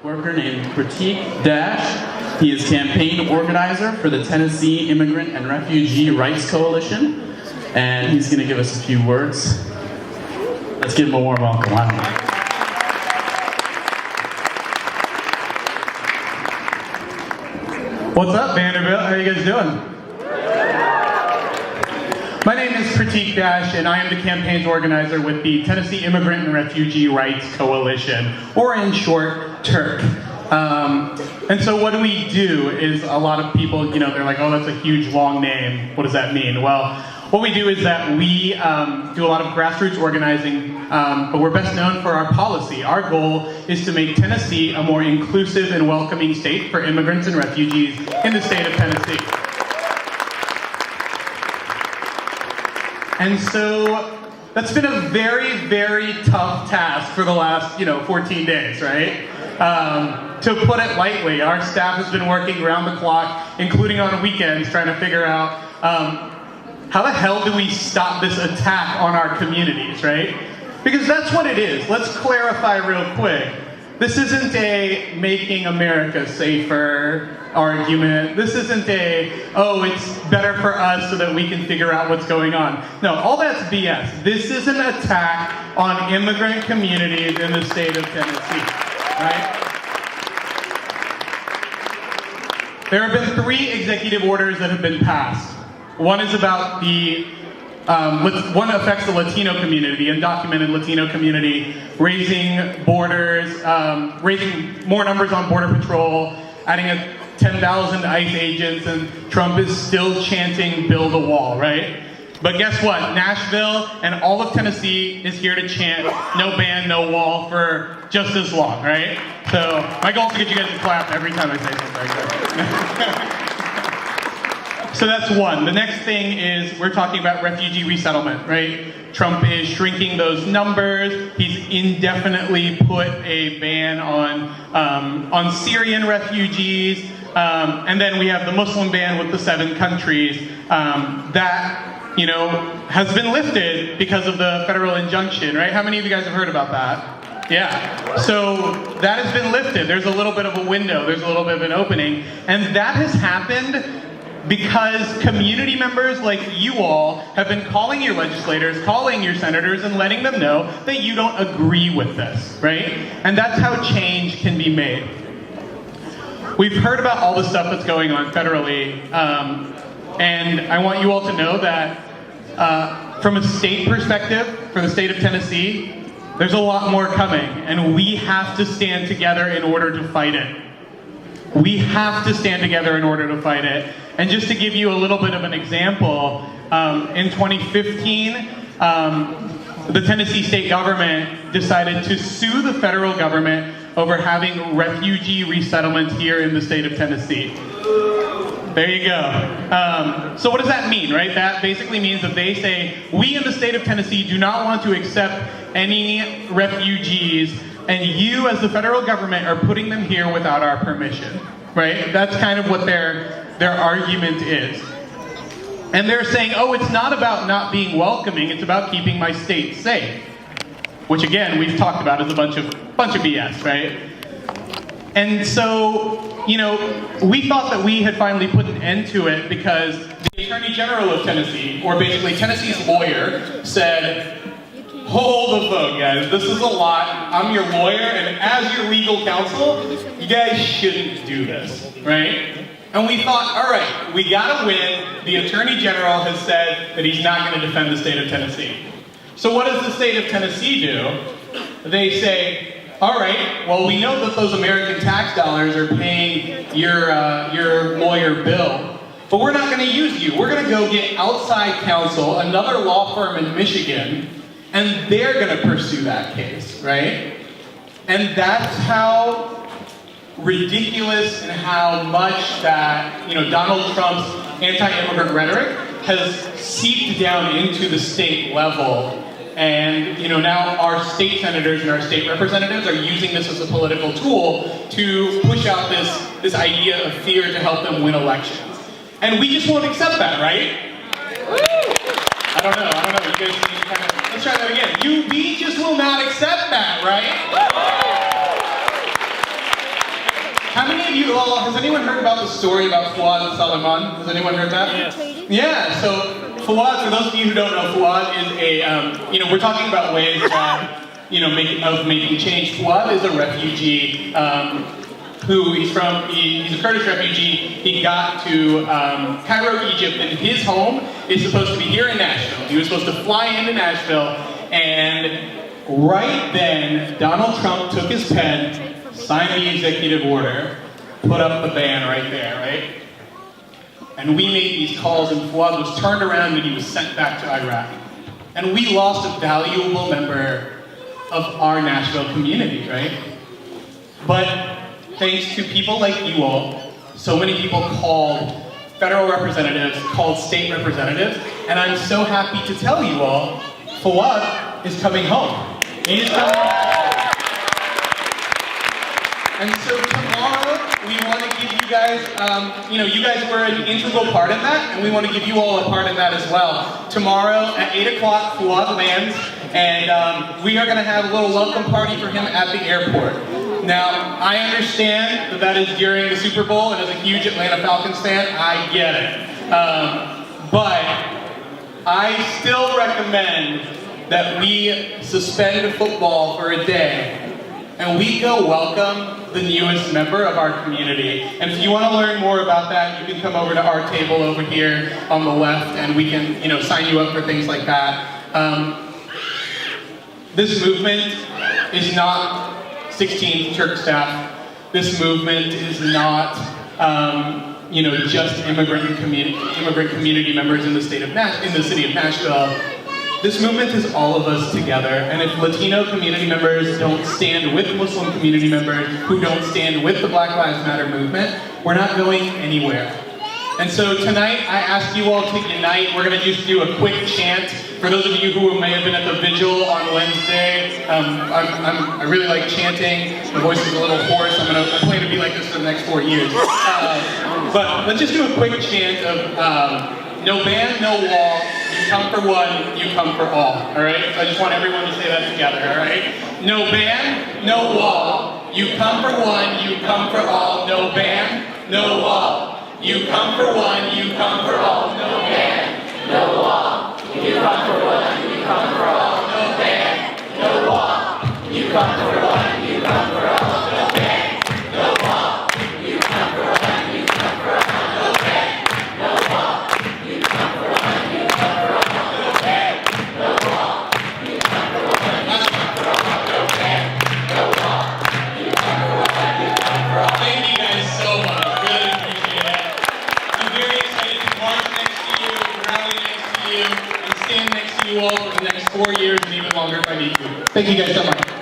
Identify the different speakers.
Speaker 1: worker named Pratik Dash. He is campaign organizer for the Tennessee Immigrant and Refugee Rights Coalition, and he's going to give us a few words. Let's give him a warm welcome. Why don't we?
Speaker 2: What's up, Vanderbilt? How are you guys doing? My name is Pratik Dash, and I am the campaigns organizer with the Tennessee Immigrant and Refugee Rights Coalition, or in short, TIRRC. And so what we do is a lot of people, they're like, oh, that's a huge, long name. What does that mean? Well, what we do is that we do a lot of grassroots organizing, but we're best known for our policy. Our goal is to make Tennessee a more inclusive and welcoming state for immigrants and refugees in the state of Tennessee. And so that's been a very, very tough task for the last, 14 days, right? To put it lightly, our staff has been working around the clock, including on weekends, trying to figure out how the hell do we stop this attack on our communities, right? Because that's what it is. Let's clarify real quick. This isn't a making America safer argument. This isn't it's better for us so that we can figure out what's going on. No, all that's BS. This is an attack on immigrant communities in the state of Tennessee, right? There have been 3 executive orders that have been passed. One is about one affects the Latino community, the undocumented Latino community, raising borders, raising more numbers on Border Patrol, adding 10,000 ICE agents, and Trump is still chanting, build a wall, right? But guess what? Nashville and all of Tennessee is here to chant, no ban, no wall for just as long, right? So my goal is to get you guys to clap every time I say something like that. So that's one. The next thing is we're talking about refugee resettlement, right? Trump is shrinking those numbers. He's indefinitely put a ban on Syrian refugees. And then we have the Muslim ban with the 7 countries that, has been lifted because of the federal injunction, right? How many of you guys have heard about that? Yeah. So that has been lifted. There's a little bit of a window. There's a little bit of an opening. And that has happened because community members like you all have been calling your legislators, calling your senators, and letting them know that you don't agree with this, right? And that's how change can be made. We've heard about all the stuff that's going on federally, and I want you all to know that from a state perspective, for the state of Tennessee, there's a lot more coming, and we have to stand together in order to fight it. We have to stand together in order to fight it. And just to give you a little bit of an example, in 2015, the Tennessee state government decided to sue the federal government over having refugee resettlement here in the state of Tennessee. There you go. So what does that mean, right? That basically means that they say, we in the state of Tennessee do not want to accept any refugees, and you as the federal government are putting them here without our permission, right? That's kind of what their argument is. And they're saying, oh, it's not about not being welcoming, it's about keeping my state safe. Which again, we've talked about as a bunch of BS, right? And so, we thought that we had finally put an end to it because the Attorney General of Tennessee, or basically Tennessee's lawyer, said, hold the phone, guys. This is a lot. I'm your lawyer, and as your legal counsel, you guys shouldn't do this, right? And we thought, all right, we gotta win. The Attorney General has said that he's not going to defend the state of Tennessee. So what does the state of Tennessee do? They say, all right, well, we know that those American tax dollars are paying your lawyer bill, but we're not going to use you. We're going to go get outside counsel, another law firm in Michigan, and they're going to pursue that case, right? And that's how ridiculous and how much that, Donald Trump's anti-immigrant rhetoric has seeped down into the state level. And, now our state senators and our state representatives are using this as a political tool to push out this idea of fear to help them win elections. And we just won't accept that, right? I don't know. You guys need to let's try that again. We just will not accept that, right? of you all, has anyone heard about the story about Fuad and Salman? Has anyone heard that?
Speaker 3: Yes.
Speaker 2: Yeah, so Fuad, for those of you who don't know, Fuad is a, we're talking about ways that, making change. Fuad is a refugee he's a Kurdish refugee. He got to Cairo, Egypt, and his home is supposed to be here in Nashville. He was supposed to fly into Nashville, and right then, Donald Trump took his pen, signed the executive order, put up the ban right there, right? And we made these calls, and Fuad was turned around and he was sent back to Iraq. And we lost a valuable member of our Nashville community, right? But thanks to people like you all, so many people called federal representatives, called state representatives, and I'm so happy to tell you all, Fuad is coming home. He is coming home. And so tomorrow, we want to give you guys, you guys were an integral part in that, and we want to give you all a part in that as well. Tomorrow at 8 o'clock, Fuad lands, and we are going to have a little welcome party for him at the airport. Now, I understand that that is during the Super Bowl, and as a huge Atlanta Falcons fan, I get it. But I still recommend that we suspend football for a day, and we go welcome the newest member of our community. And if you want to learn more about that, you can come over to our table over here on the left, and we can, sign you up for things like that. This movement is not 16 church staff. This movement is not, just immigrant community members in the city of Nashville. This movement is all of us together, and if Latino community members don't stand with Muslim community members who don't stand with the Black Lives Matter movement, we're not going anywhere. And so tonight, I ask you all to unite. We're going to just do a quick chant. For those of you who may have been at the vigil on Wednesday, I really like chanting. My voice is a little hoarse. I plan to be like this for the next 4 years. But let's just do a quick chant of no ban, no wall. You come for one, you come for all. All right? So I just want everyone to say that together. All right? No ban, no wall. You come for one, you come for all. No ban, no wall. You come for one, you come for all. No ban, no wall. You come for one, you come for all. No ban, no wall. You come for one, you come for all. No ban, no wall. You come for one, you come for all. No ban, no wall. You come for one, you come for all. No ban, no wall. You come for one, you come for all. No ban, no wall. You come for one, you come for all. Thank you guys so much. Really appreciate it. I'm very excited to march next to you, rally next to you, and stand next to you all for the next 4 years and even longer if I need to. Thank you guys so much.